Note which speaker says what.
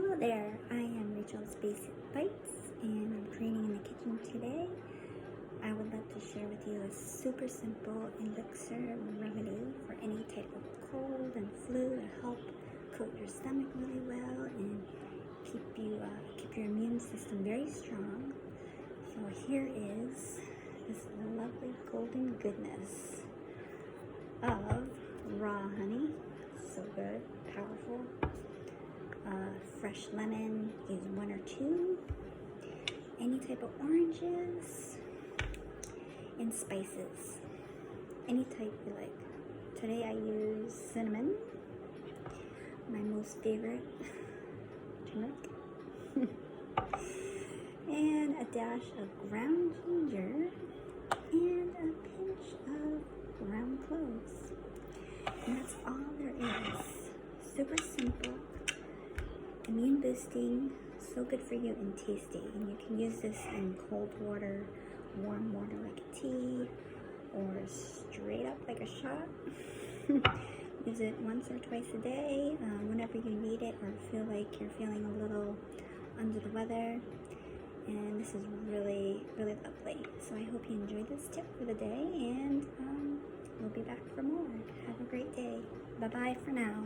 Speaker 1: Hello there, I am Rachel's Basic Bites and I'm training in the kitchen today. I would love to share with you a super simple elixir remedy for any type of cold and flu to help coat your stomach really well and keep your immune system very strong. So here is this lovely golden goodness of raw honey. So good, powerful. Fresh lemon is 1 or 2. Any type of oranges and spices. Any type you like. Today I use cinnamon, my most favorite, turmeric, and a dash of ground ginger and a pinch of ground cloves. And that's all there is. Super simple. Immune boosting, so good for you and tasty. And you can use this in cold water, warm water like a tea, or straight up like a shot. Use it once or twice a day, whenever you need it or feel like you're feeling a little under the weather. And this is really, really lovely. So I hope you enjoyed this tip for the day, and we'll be back for more. Have a great day. Bye-bye for now.